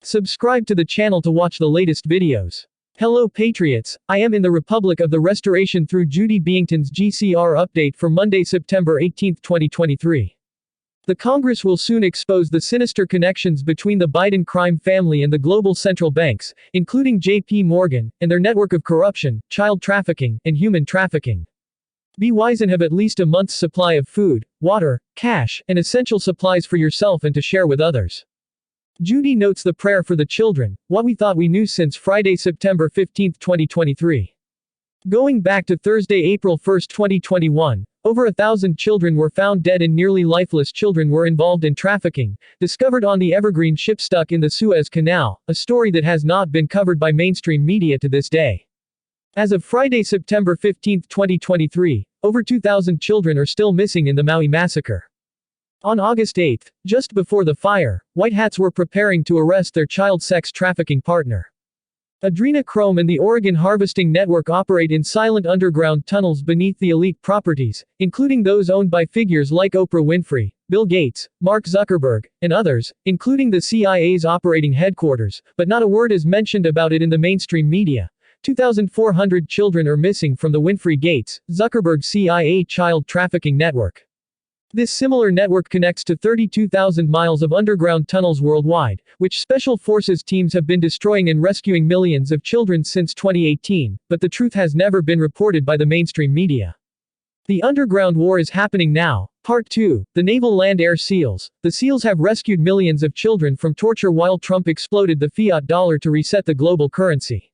Subscribe to the channel to watch the latest videos. Hello Patriots, I am in the Republic of the Restoration through Judy Byington's GCR update for Monday, September 18, 2023. The Congress will soon expose the sinister connections between the Biden crime family and the global central banks, including JP Morgan, and their network of corruption, child trafficking, and human trafficking. Be wise and have at least a month's supply of food, water, cash, and essential supplies for yourself and to share with others. Judy notes the prayer for the children, what we thought we knew since Friday, September 15, 2023. Going back to Thursday, April 1, 2021, over 1,000 children were found dead and nearly lifeless children were involved in trafficking, discovered on the Evergreen ship stuck in the Suez Canal, a story that has not been covered by mainstream media to this day. As of Friday, September 15, 2023, over 2,000 children are still missing in the Maui massacre. On August 8, just before the fire, white hats were preparing to arrest their child sex trafficking partner. Adrenochrome and the Oregon Harvesting Network operate in silent underground tunnels beneath the elite properties, including those owned by figures like Oprah Winfrey, Bill Gates, Mark Zuckerberg, and others, including the CIA's operating headquarters, but not a word is mentioned about it in the mainstream media. 2,400 children are missing from the Winfrey Gates, Zuckerberg CIA child trafficking network. This similar network connects to 32,000 miles of underground tunnels worldwide, which special forces teams have been destroying and rescuing millions of children since 2018, but the truth has never been reported by the mainstream media. The underground war is happening now. Part 2, the Naval Land Air SEALs. The SEALs have rescued millions of children from torture while Trump exploded the fiat dollar to reset the global currency.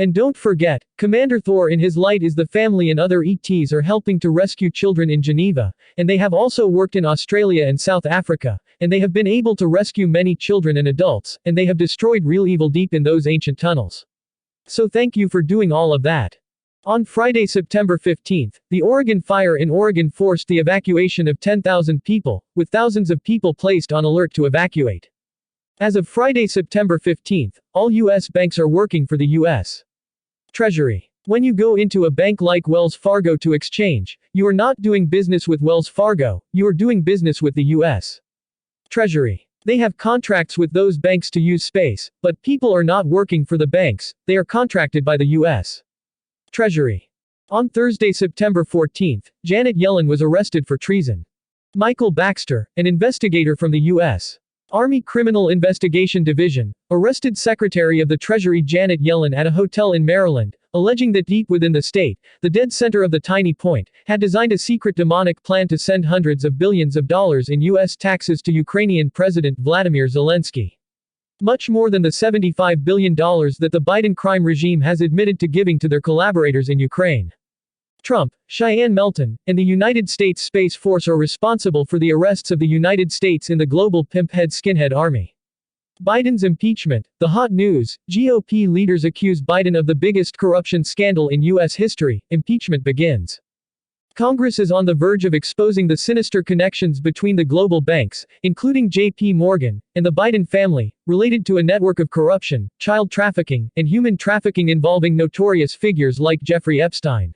And don't forget, Commander Thor in his light is the family and other ETs are helping to rescue children in Geneva, and they have also worked in Australia and South Africa, and they have been able to rescue many children and adults, and they have destroyed real evil deep in those ancient tunnels. So thank you for doing all of that. On Friday, September 15, the Oregon fire in Oregon forced the evacuation of 10,000 people, with thousands of people placed on alert to evacuate. As of Friday, September 15, all U.S. banks are working for the U.S. Treasury. When you go into a bank like Wells Fargo to exchange, you are not doing business with Wells Fargo, you are doing business with the U.S. Treasury. They have contracts with those banks to use space, but people are not working for the banks, they are contracted by the U.S. Treasury. On Thursday, September 14, Janet Yellen was arrested for treason. Michael Baxter, an investigator from the U.S. Army Criminal Investigation Division, arrested Secretary of the Treasury Janet Yellen at a hotel in Maryland, alleging that deep within the state, the dead center of the tiny point, had designed a secret demonic plan to send hundreds of billions of dollars in U.S. taxes to Ukrainian President Vladimir Zelensky. Much more than the $75 billion that the Biden crime regime has admitted to giving to their collaborators in Ukraine. Trump, Cheyenne Melton, and the United States Space Force are responsible for the arrests of the United States in the global pimphead skinhead army. Biden's impeachment, the hot news, GOP leaders accuse Biden of the biggest corruption scandal in U.S. history, impeachment begins. Congress is on the verge of exposing the sinister connections between the global banks, including JP Morgan, and the Biden family, related to a network of corruption, child trafficking, and human trafficking involving notorious figures like Jeffrey Epstein.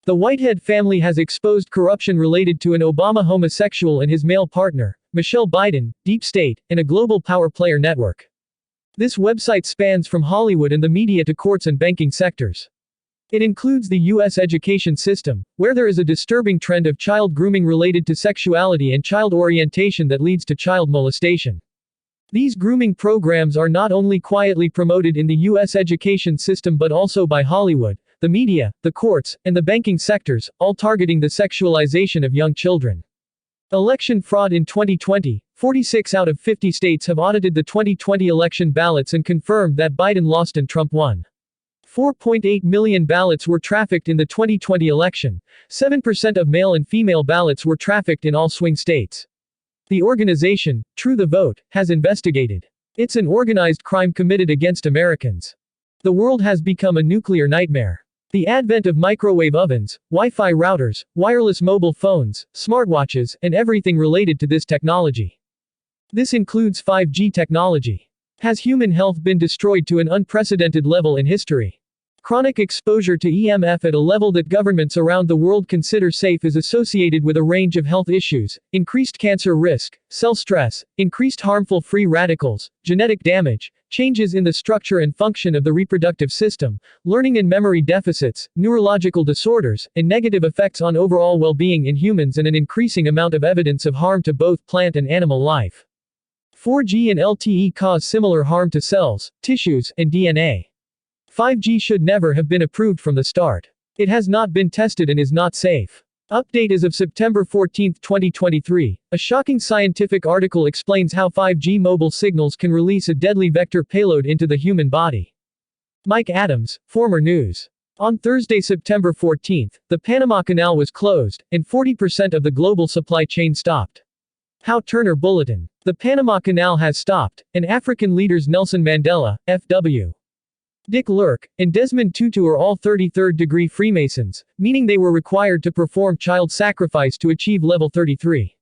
The Whitehead family has exposed corruption related to an Obama homosexual and his male partner, Michelle Biden, deep state, and a global power player network. This website spans from Hollywood and the media to courts and banking sectors. It includes the U.S. education system, where there is a disturbing trend of child grooming related to sexuality and child orientation that leads to child molestation. These grooming programs are not only quietly promoted in the U.S. education system but also by Hollywood, the media, the courts, and the banking sectors, all targeting the sexualization of young children. Election fraud in 2020. 46 out of 50 states have audited the 2020 election ballots and confirmed that Biden lost and Trump won. 4.8 million ballots were trafficked in the 2020 election. 7% of male and female ballots were trafficked in all swing states. The organization, True the Vote, has investigated. It's an organized crime committed against Americans. The world has become a nuclear nightmare. The advent of microwave ovens, Wi-Fi routers, wireless mobile phones, smartwatches, and everything related to this technology. This includes 5G technology. Has human health been destroyed to an unprecedented level in history? Chronic exposure to EMF at a level that governments around the world consider safe is associated with a range of health issues, increased cancer risk, cell stress, increased harmful free radicals, genetic damage, changes in the structure and function of the reproductive system, learning and memory deficits, neurological disorders, and negative effects on overall well-being in humans, and an increasing amount of evidence of harm to both plant and animal life. 4G and LTE cause similar harm to cells, tissues, and DNA. 5G should never have been approved from the start. It has not been tested and is not safe. Update as of September 14, 2023. A shocking scientific article explains how 5G mobile signals can release a deadly vector payload into the human body. Mike Adams, former news. On Thursday, September 14, the Panama Canal was closed, and 40% of the global supply chain stopped. How Turner Bulletin. The Panama Canal has stopped, and African leaders Nelson Mandela, F.W. Dick Lurk, and Desmond Tutu are all 33rd-degree Freemasons, meaning they were required to perform child sacrifice to achieve level 33.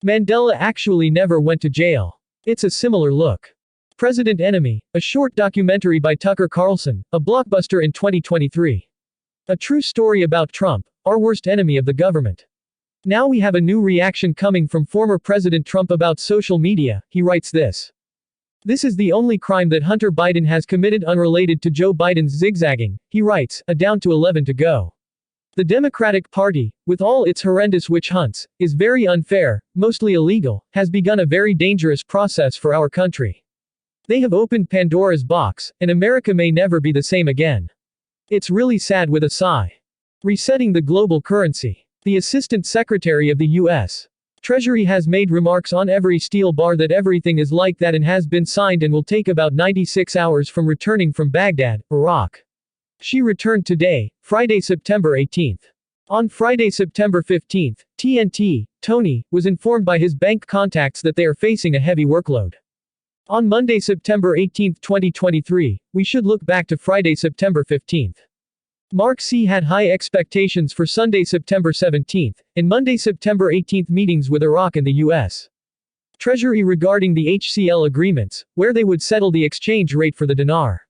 Mandela actually never went to jail. It's a similar look. President Enemy, a short documentary by Tucker Carlson, a blockbuster in 2023. A true story about Trump, our worst enemy of the government. Now we have a new reaction coming from former President Trump about social media. He writes this. This is the only crime that Hunter Biden has committed unrelated to Joe Biden's zigzagging, he writes, down to 11 to go. The Democratic Party, with all its horrendous witch hunts, is very unfair, mostly illegal, has begun a very dangerous process for our country. They have opened Pandora's box, and America may never be the same again. It's really sad with a sigh. Resetting the global currency. The Assistant Secretary of the U.S. Treasury has made remarks on every steel bar that everything is like that and has been signed and will take about 96 hours from returning from Baghdad, Iraq. She returned today, Friday, September 18. On Friday, September 15, TNT, Tony, was informed by his bank contacts that they are facing a heavy workload. On Monday, September 18, 2023, we should look back to Friday, September 15. Mark C. had high expectations for Sunday, September 17, and Monday, September 18 meetings with Iraq and the U.S. Treasury regarding the HCL agreements, where they would settle the exchange rate for the dinar.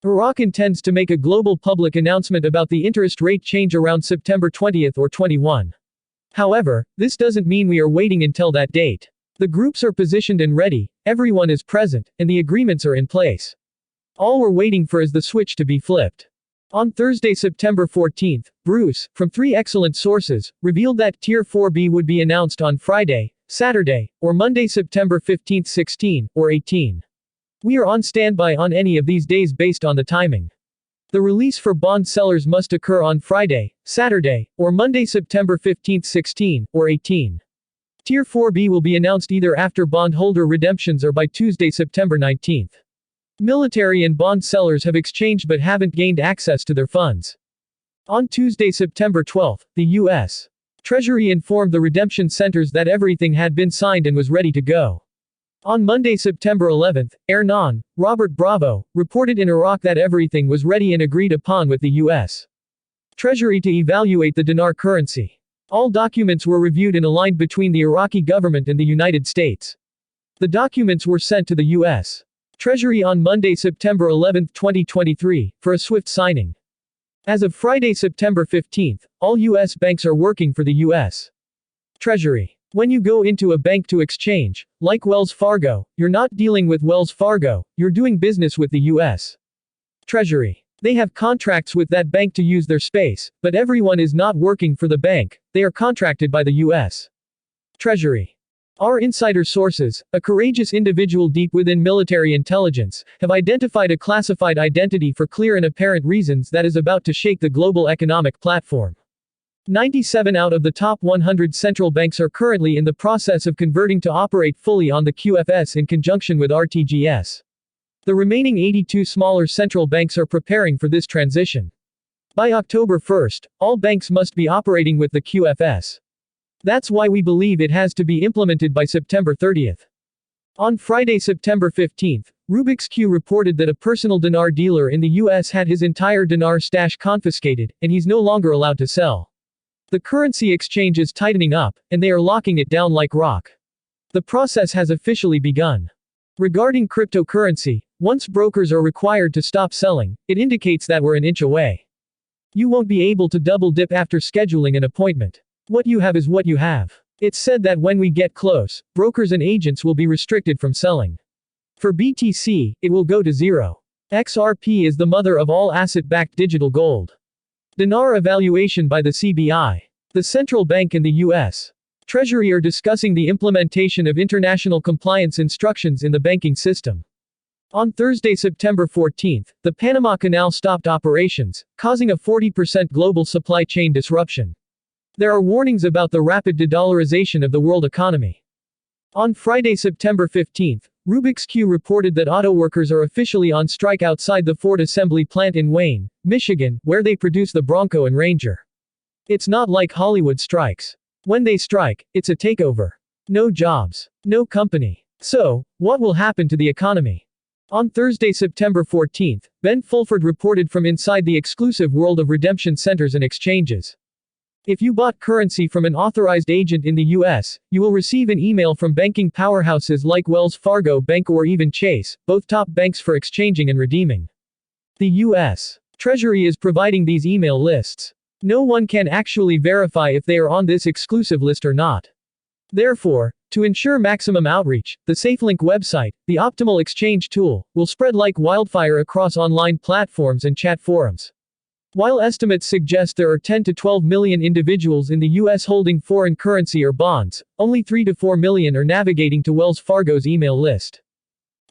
Iraq intends to make a global public announcement about the interest rate change around September 20 or 21. However, this doesn't mean we are waiting until that date. The groups are positioned and ready, everyone is present, and the agreements are in place. All we're waiting for is the switch to be flipped. On Thursday, September 14, Bruce, from 3 excellent sources, revealed that Tier 4B would be announced on Friday, Saturday, or Monday, September 15, 16, or 18. We are on standby on any of these days based on the timing. The release for bond sellers must occur on Friday, Saturday, or Monday, September 15, 16, or 18. Tier 4B will be announced either after bondholder redemptions or by Tuesday, September 19. Military and bond sellers have exchanged but haven't gained access to their funds. On Tuesday, September 12, the U.S. Treasury informed the redemption centers that everything had been signed and was ready to go. On Monday, September 11, Ernan, Robert Bravo, reported in Iraq that everything was ready and agreed upon with the U.S. Treasury to evaluate the dinar currency. All documents were reviewed and aligned between the Iraqi government and the United States. The documents were sent to the U.S. Treasury on Monday, September 11, 2023, for a swift signing. As of Friday, September 15, all U.S. banks are working for the U.S. Treasury. When you go into a bank to exchange, like Wells Fargo, you're not dealing with Wells Fargo, you're doing business with the U.S. Treasury. They have contracts with that bank to use their space, but everyone is not working for the bank, they are contracted by the U.S. Treasury. Our insider sources, a courageous individual deep within military intelligence, have identified a classified identity for clear and apparent reasons that is about to shake the global economic platform. 97 out of the top 100 central banks are currently in the process of converting to operate fully on the QFS in conjunction with RTGS. The remaining 82 smaller central banks are preparing for this transition. By October 1, all banks must be operating with the QFS. That's why we believe it has to be implemented by September 30. On Friday, September 15, Rubik's Q reported that a personal dinar dealer in the U.S. had his entire dinar stash confiscated, and he's no longer allowed to sell. The currency exchange is tightening up, and they are locking it down like rock. The process has officially begun. Regarding cryptocurrency, Once brokers are required to stop selling, it indicates that we're an inch away. You won't be able to double dip after scheduling an appointment. What you have is what you have. It's said that when we get close, brokers and agents will be restricted from selling. For BTC, it will go to zero. XRP is the mother of all asset-backed digital gold. Dinar evaluation by the CBI. The central bank in the U.S. Treasury are discussing the implementation of international compliance instructions in the banking system. On Thursday, September 14, the Panama Canal stopped operations, causing a 40% global supply chain disruption. There are warnings about the rapid de-dollarization of the world economy. On Friday, September 15, Rubik's Q reported that auto workers are officially on strike outside the Ford assembly plant in Wayne, Michigan, where they produce the Bronco and Ranger. It's not like Hollywood strikes. When they strike, it's a takeover. No jobs. No company. So, what will happen to the economy? On Thursday, September 14, Ben Fulford reported from inside the exclusive world of redemption centers and exchanges. If you bought currency from an authorized agent in the U.S., you will receive an email from banking powerhouses like Wells Fargo Bank or even Chase, both top banks for exchanging and redeeming. The U.S. Treasury is providing these email lists. No one can actually verify if they are on this exclusive list or not. Therefore, to ensure maximum outreach, the SafeLink website, the optimal exchange tool, will spread like wildfire across online platforms and chat forums. While estimates suggest there are 10 to 12 million individuals in the U.S. holding foreign currency or bonds, only 3 to 4 million are navigating to Wells Fargo's email list.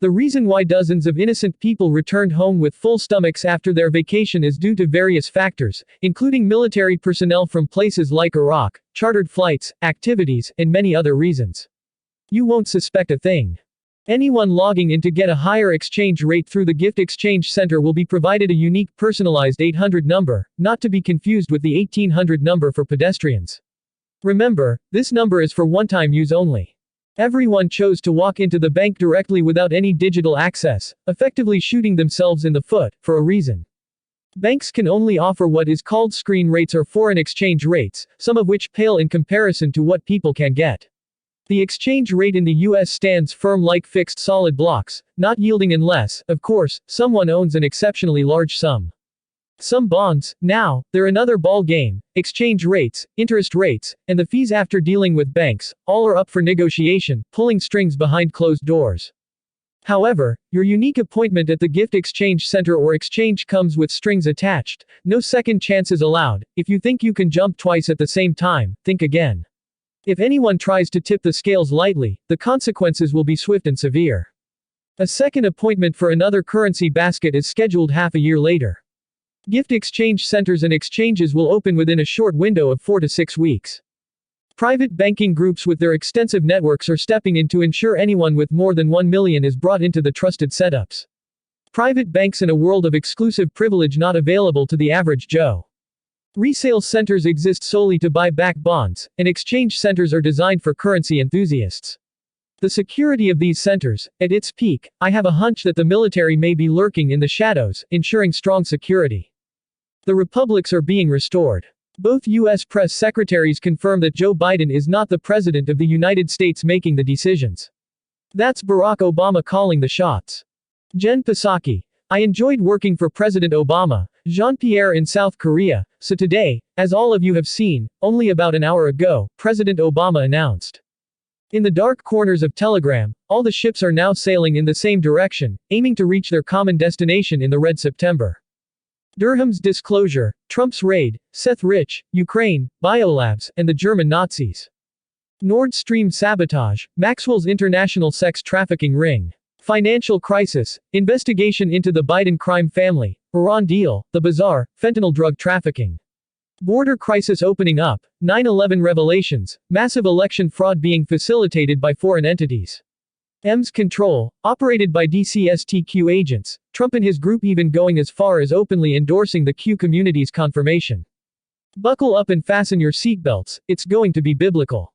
The reason why dozens of innocent people returned home with full stomachs after their vacation is due to various factors, including military personnel from places like Iraq, chartered flights, activities, and many other reasons. You won't suspect a thing. Anyone logging in to get a higher exchange rate through the Gift Exchange Center will be provided a unique personalized 800 number, not to be confused with the 1800 number for pedestrians. Remember, this number is for one-time use only. Everyone chose to walk into the bank directly without any digital access, effectively shooting themselves in the foot, for a reason. Banks can only offer what is called screen rates or foreign exchange rates, some of which pale in comparison to what people can get. The exchange rate in the US stands firm like fixed solid blocks, not yielding unless, of course, someone owns an exceptionally large sum. Some bonds, now, they're another ball game. Exchange rates, interest rates, and the fees after dealing with banks, all are up for negotiation, pulling strings behind closed doors. However, your unique appointment at the Gift Exchange Center or exchange comes with strings attached. No second chances allowed. If you think you can jump twice at the same time, think again. If anyone tries to tip the scales lightly, the consequences will be swift and severe. A second appointment for another currency basket is scheduled half a year later. Gift exchange centers and exchanges will open within a short window of 4 to 6 weeks. Private banking groups with their extensive networks are stepping in to ensure anyone with more than 1 million is brought into the trusted setups. Private banks in a world of exclusive privilege not available to the average Joe. Resale centers exist solely to buy back bonds, and exchange centers are designed for currency enthusiasts. The security of these centers, at its peak, I have a hunch that the military may be lurking in the shadows, ensuring strong security. The republics are being restored. Both U.S. press secretaries confirm that Joe Biden is not the president of the United States making the decisions. That's Barack Obama calling the shots. Jen Psaki. I enjoyed working for President Obama, Jean-Pierre in South Korea, so today, as all of you have seen, only about an hour ago, President Obama announced. In the dark corners of Telegram, all the ships are now sailing in the same direction, aiming to reach their common destination in the red September. Durham's disclosure, Trump's raid, Seth Rich, Ukraine, biolabs, and the German Nazis. Nord Stream sabotage, Maxwell's international sex trafficking ring. Financial crisis, investigation into the Biden crime family, Iran deal, the bazaar, fentanyl drug trafficking. Border crisis opening up, 9/11 revelations, massive election fraud being facilitated by foreign entities. EMS control, operated by DCSTQ agents, Trump and his group even going as far as openly endorsing the Q community's confirmation. Buckle up and fasten your seatbelts, it's going to be biblical.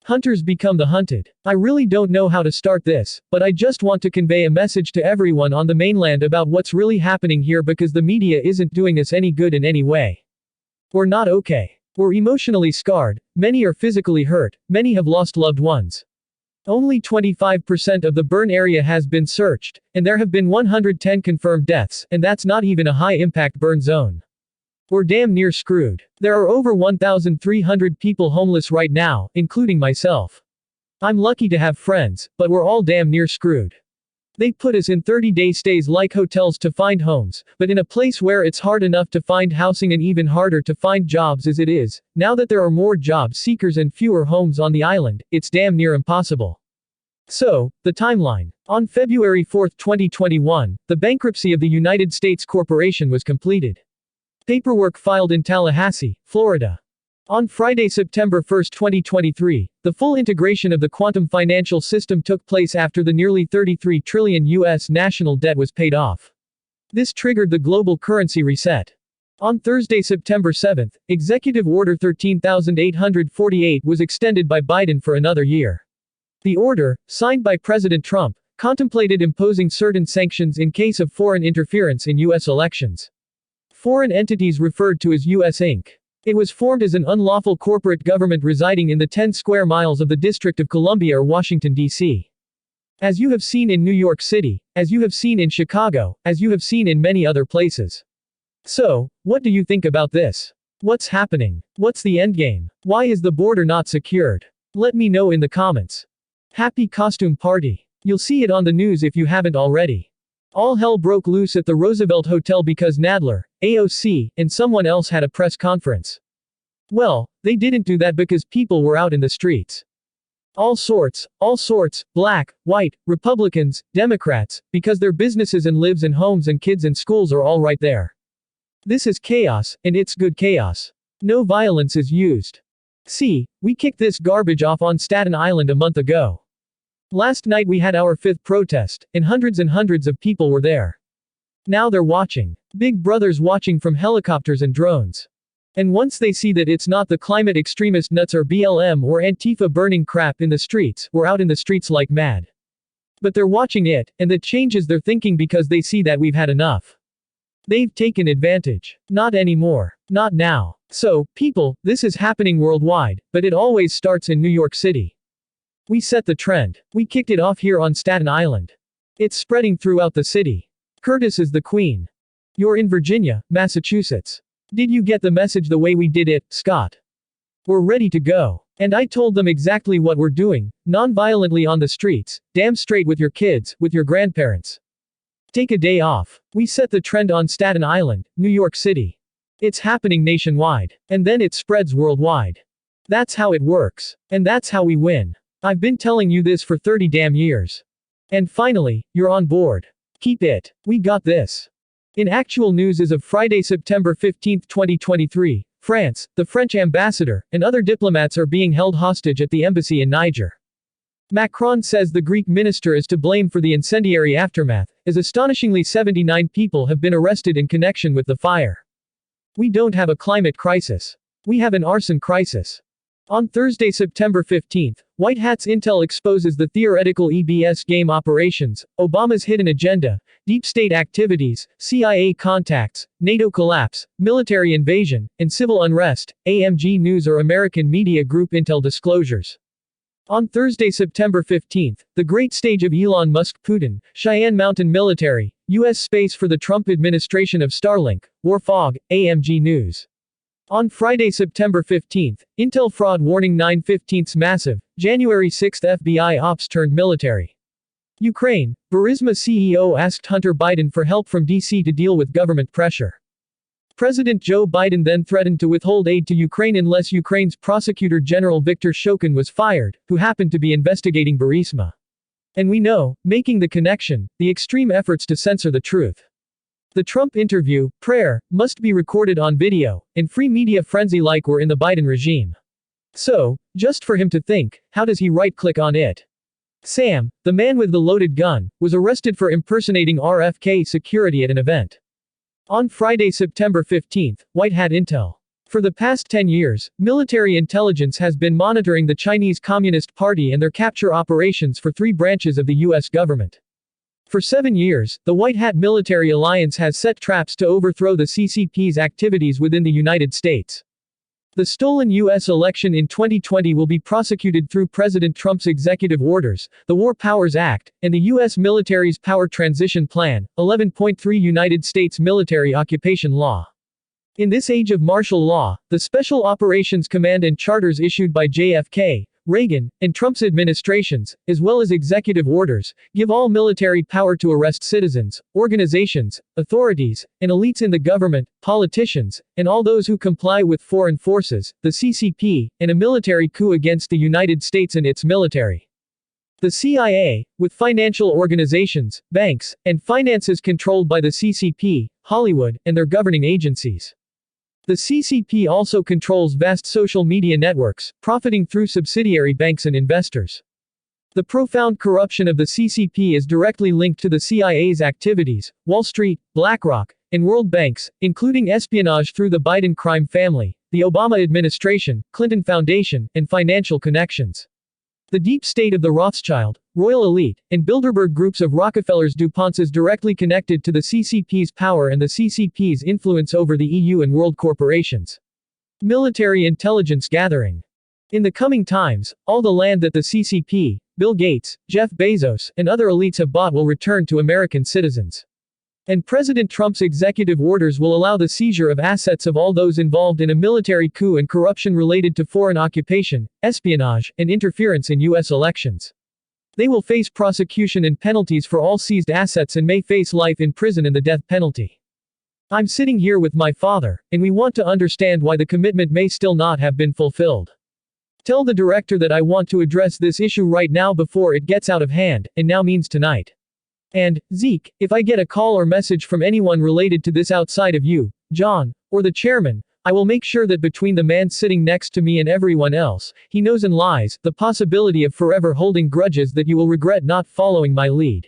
Hunters become the hunted. I really don't know how to start this, but I just want to convey a message to everyone on the mainland about what's really happening here because the media isn't doing us any good in any way. We're not okay. We're emotionally scarred, many are physically hurt, many have lost loved ones. Only 25% of the burn area has been searched, and there have been 110 confirmed deaths, and that's not even a high-impact burn zone. We're damn near screwed. There are over 1,300 people homeless right now, including myself. I'm lucky to have friends, but we're all damn near screwed. They put us in 30-day stays like hotels to find homes, but in a place where it's hard enough to find housing and even harder to find jobs as it is, now that there are more job seekers and fewer homes on the island, it's damn near impossible. So, the timeline. On February 4, 2021, the bankruptcy of the United States Corporation was completed. Paperwork filed in Tallahassee, Florida. On Friday, September 1, 2023, the full integration of the quantum financial system took place after the nearly $33 trillion U.S. national debt was paid off. This triggered the global currency reset. On Thursday, September 7, Executive Order 13,848 was extended by Biden for another year. The order, signed by President Trump, contemplated imposing certain sanctions in case of foreign interference in U.S. elections. Foreign entities referred to as U.S. Inc. It was formed as an unlawful corporate government residing in the 10 square miles of the District of Columbia or Washington, D.C. As you have seen in New York City, as you have seen in Chicago, as you have seen in many other places. So, what do you think about this? What's happening? What's the endgame? Why is the border not secured? Let me know in the comments. Happy costume party. You'll see it on the news if you haven't already. All hell broke loose at the Roosevelt Hotel because Nadler, AOC, and someone else had a press conference. Well, they didn't do that because people were out in the streets. All sorts, black, white, Republicans, Democrats, because their businesses and lives and homes and kids and schools are all right there. This is chaos, and it's good chaos. No violence is used. See, we kicked this garbage off on Staten Island a month ago. Last night we had our 5th protest, and hundreds of people were there. Now they're watching. Big Brother's watching from helicopters and drones. And once they see that it's not the climate extremist nuts or BLM or Antifa burning crap in the streets, we're out in the streets like mad. But they're watching it, and that changes their thinking because they see that we've had enough. They've taken advantage. Not anymore. Not now. So, people, this is happening worldwide, but it always starts in New York City. We set the trend. We kicked it off here on Staten Island. It's spreading throughout the city. Curtis is the queen. You're in Virginia, Massachusetts. Did you get the message the way we did it, Scott? We're ready to go. And I told them exactly what we're doing, non-violently on the streets, damn straight with your kids, with your grandparents. Take a day off. We set the trend on Staten Island, New York City. It's happening nationwide. And then it spreads worldwide. That's how it works. And that's how we win. I've been telling you this for 30 damn years. And finally, you're on board. Keep it. We got this. In actual news as of Friday, September 15, 2023, France, the French ambassador, and other diplomats are being held hostage at the embassy in Niger. Macron says the Greek minister is to blame for the incendiary aftermath, as astonishingly 79 people have been arrested in connection with the fire. We don't have a climate crisis. We have an arson crisis. On Thursday, September 15, White Hat's intel exposes the theoretical EBS game operations, Obama's hidden agenda, deep state activities, CIA contacts, NATO collapse, military invasion, and civil unrest, AMG News or American Media Group intel disclosures. On Thursday, September 15, the great stage of Elon Musk Putin, Cheyenne Mountain Military, U.S. space for the Trump administration of Starlink, War Fog, AMG News. On Friday, September 15, Intel fraud warning 9/15 massive, January 6 FBI ops turned military. Ukraine, Burisma CEO asked Hunter Biden for help from D.C. to deal with government pressure. President Joe Biden then threatened to withhold aid to Ukraine unless Ukraine's Prosecutor General Viktor Shokin was fired, who happened to be investigating Burisma. And we know, making the connection, the extreme efforts to censor the truth. The Trump interview, prayer, must be recorded on video, and free media frenzy like we're in the Biden regime. So, just for him to think, how does he right-click on it? Sam, the man with the loaded gun, was arrested for impersonating RFK security at an event. On Friday, September 15, White Hat intel. For the past 10 years, military intelligence has been monitoring the Chinese Communist Party and their capture operations for 3 branches of the U.S. government. For 7 years, the White Hat military alliance has set traps to overthrow the CCP's activities within the United States. The stolen U.S. election in 2020 will be prosecuted through President Trump's executive orders, the War Powers Act, and the U.S. military's Power Transition Plan, 11.3 United States Military Occupation Law. In this age of martial law, the Special Operations Command and charters issued by JFK, Reagan, and Trump's administrations, as well as executive orders, give all military power to arrest citizens, organizations, authorities, and elites in the government, politicians, and all those who comply with foreign forces, the CCP, and a military coup against the United States and its military. The CIA, with financial organizations, banks, and finances controlled by the CCP, Hollywood, and their governing agencies. The CCP also controls vast social media networks, profiting through subsidiary banks and investors. The profound corruption of the CCP is directly linked to the CIA's activities, Wall Street, BlackRock, and World Banks, including espionage through the Biden crime family, the Obama administration, Clinton Foundation, and financial connections. The deep state of the Rothschild, Royal Elite, and Bilderberg groups of Rockefellers DuPonts is directly connected to the CCP's power and the CCP's influence over the EU and world corporations. Military intelligence gathering. In the coming times, all the land that the CCP, Bill Gates, Jeff Bezos, and other elites have bought will return to American citizens. And President Trump's executive orders will allow the seizure of assets of all those involved in a military coup and corruption related to foreign occupation, espionage, and interference in U.S. elections. They will face prosecution and penalties for all seized assets and may face life in prison and the death penalty. I'm sitting here with my father, and we want to understand why the commitment may still not have been fulfilled. Tell the director that I want to address this issue right now before it gets out of hand, and now means tonight. And, Zeke, if I get a call or message from anyone related to this outside of you, John, or the chairman, I will make sure that between the man sitting next to me and everyone else, he knows and lies, the possibility of forever holding grudges that you will regret not following my lead.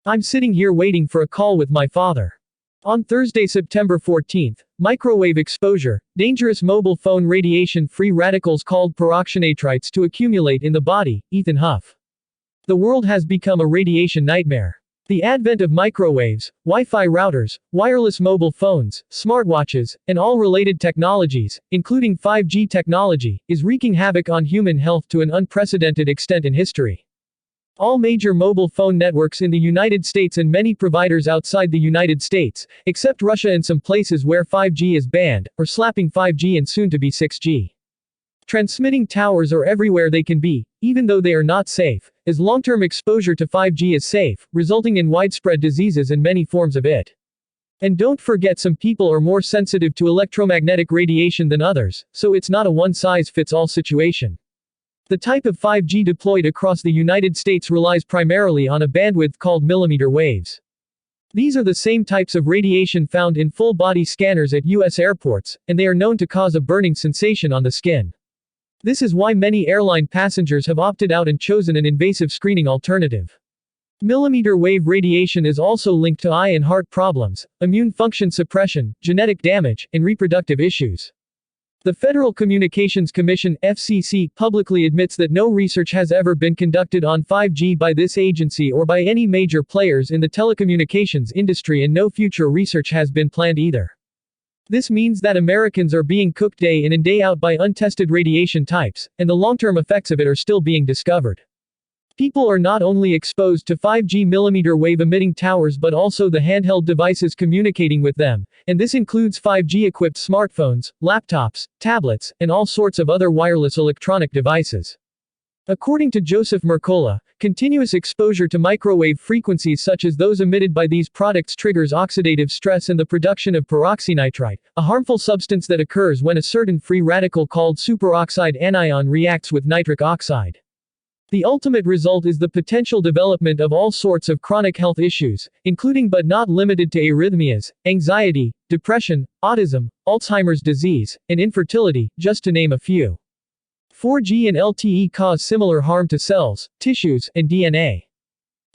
I'm sitting here waiting for a call with my father. On Thursday, September 14th, microwave exposure, dangerous mobile phone radiation free radicals called peroxynitrites to accumulate in the body, Ethan Huff. The world has become a radiation nightmare. The advent of microwaves, Wi-Fi routers, wireless mobile phones, smartwatches, and all related technologies, including 5G technology, is wreaking havoc on human health to an unprecedented extent in history. All major mobile phone networks in the United States and many providers outside the United States, except Russia and some places where 5G is banned, are slapping 5G and soon to be 6G. Transmitting towers are everywhere they can be, even though they are not safe, as long-term exposure to 5G is safe, resulting in widespread diseases and many forms of it. And don't forget, some people are more sensitive to electromagnetic radiation than others, so it's not a one-size-fits-all situation. The type of 5G deployed across the United States relies primarily on a bandwidth called millimeter waves. These are the same types of radiation found in full-body scanners at U.S. airports, and they are known to cause a burning sensation on the skin. This is why many airline passengers have opted out and chosen an invasive screening alternative. Millimeter wave radiation is also linked to eye and heart problems, immune function suppression, genetic damage, and reproductive issues. The Federal Communications Commission (FCC) publicly admits that no research has ever been conducted on 5G by this agency or by any major players in the telecommunications industry, and no future research has been planned either. This means that Americans are being cooked day in and day out by untested radiation types, and the long-term effects of it are still being discovered. People are not only exposed to 5G millimeter wave emitting towers but also the handheld devices communicating with them, and this includes 5G-equipped smartphones, laptops, tablets, and all sorts of other wireless electronic devices. According to Joseph Mercola, continuous exposure to microwave frequencies such as those emitted by these products triggers oxidative stress and the production of peroxynitrite, a harmful substance that occurs when a certain free radical called superoxide anion reacts with nitric oxide. The ultimate result is the potential development of all sorts of chronic health issues, including but not limited to arrhythmias, anxiety, depression, autism, Alzheimer's disease, and infertility, just to name a few. 4G and LTE cause similar harm to cells, tissues, and DNA.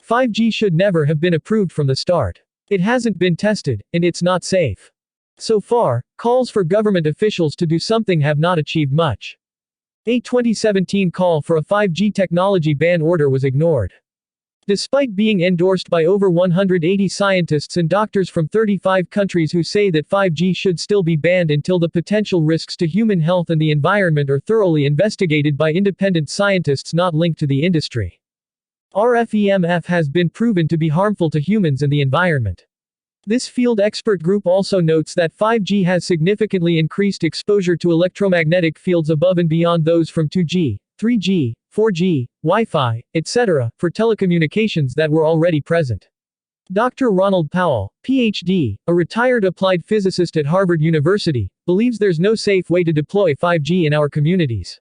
5G should never have been approved from the start. It hasn't been tested, and it's not safe. So far, calls for government officials to do something have not achieved much. A 2017 call for a 5G technology ban order was ignored. Despite being endorsed by over 180 scientists and doctors from 35 countries who say that 5G should still be banned until the potential risks to human health and the environment are thoroughly investigated by independent scientists not linked to the industry. RF-EMF has been proven to be harmful to humans and the environment. This field expert group also notes that 5G has significantly increased exposure to electromagnetic fields above and beyond those from 2G, 3G, 4G, Wi-Fi, etc., for telecommunications that were already present. Dr. Ronald Powell, Ph.D., a retired applied physicist at Harvard University, believes there's no safe way to deploy 5G in our communities.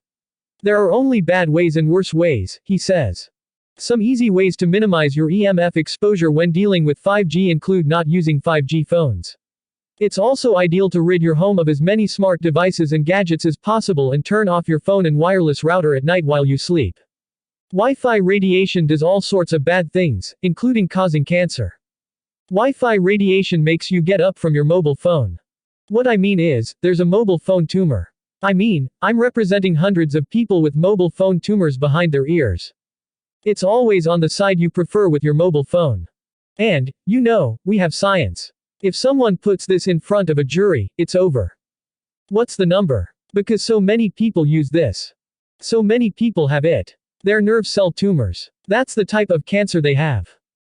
There are only bad ways and worse ways, he says. Some easy ways to minimize your EMF exposure when dealing with 5G include not using 5G phones. It's also ideal to rid your home of as many smart devices and gadgets as possible and turn off your phone and wireless router at night while you sleep. Wi-Fi radiation does all sorts of bad things, including causing cancer. Wi-Fi radiation makes you get up from your mobile phone. What I mean is, there's a mobile phone tumor. I'm representing hundreds of people with mobile phone tumors behind their ears. It's always on the side you prefer with your mobile phone. And, we have science. If someone puts this in front of a jury, it's over. What's the number? Because so many people use this. So many people have it. They're nerve cell tumors. That's the type of cancer they have.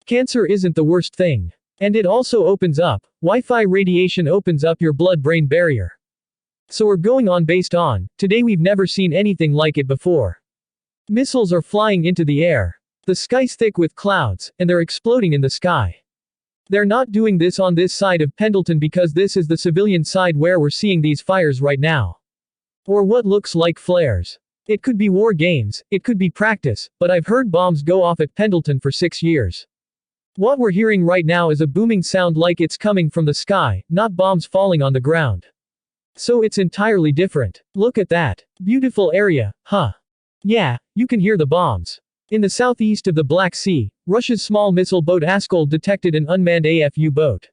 Cancer isn't the worst thing. And it also opens up. Wi-Fi radiation opens up your blood-brain barrier. So we're going on based on, today we've never seen anything like it before. Missiles are flying into the air. The sky's thick with clouds, and they're exploding in the sky. They're not doing this on this side of Pendleton because this is the civilian side where we're seeing these fires right now. Or what looks like flares. It could be war games, it could be practice, but I've heard bombs go off at Pendleton for 6 years. What we're hearing right now is a booming sound like it's coming from the sky, not bombs falling on the ground. So it's entirely different. Look at that. Beautiful area, huh? Yeah, you can hear the bombs. In the southeast of the Black Sea, Russia's small missile boat Askol detected an unmanned AFU boat.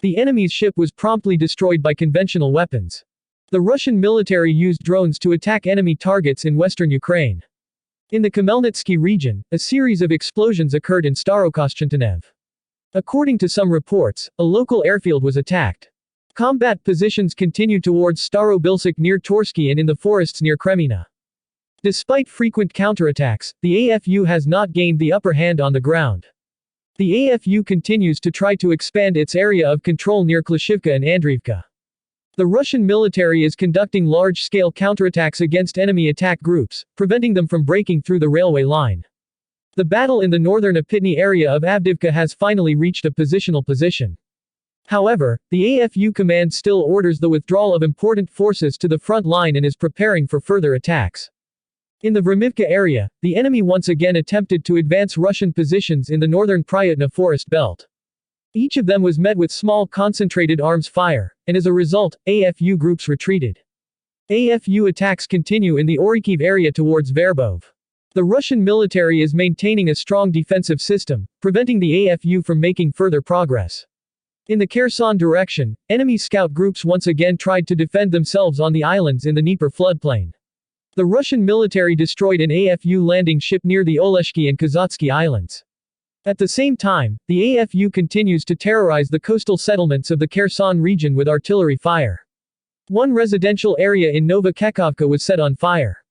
The enemy's ship was promptly destroyed by conventional weapons. The Russian military used drones to attack enemy targets in western Ukraine. In the Khmelnytsky region, a series of explosions occurred in Starokoshchantanev. According to some reports, a local airfield was attacked. Combat positions continued towards Starobilsk near Torsky and in the forests near Kremina. Despite frequent counterattacks, the AFU has not gained the upper hand on the ground. The AFU continues to try to expand its area of control near Klashivka and Andriivka. The Russian military is conducting large-scale counterattacks against enemy attack groups, preventing them from breaking through the railway line. The battle in the northern Apitny area of Avdiivka has finally reached a positional position. However, the AFU command still orders the withdrawal of important forces to the front line and is preparing for further attacks. In the Vremivka area, the enemy once again attempted to advance Russian positions in the northern Pryatna forest belt. Each of them was met with small concentrated arms fire, and as a result, AFU groups retreated. AFU attacks continue in the Orikhiv area towards Verbov. The Russian military is maintaining a strong defensive system, preventing the AFU from making further progress. In the Kherson direction, enemy scout groups once again tried to defend themselves on the islands in the Dnieper floodplain. The Russian military destroyed an AFU landing ship near the Oleshki and Kazatsky Islands. At the same time, the AFU continues to terrorize the coastal settlements of the Kherson region with artillery fire. One residential area in Nova Kakhovka was set on fire.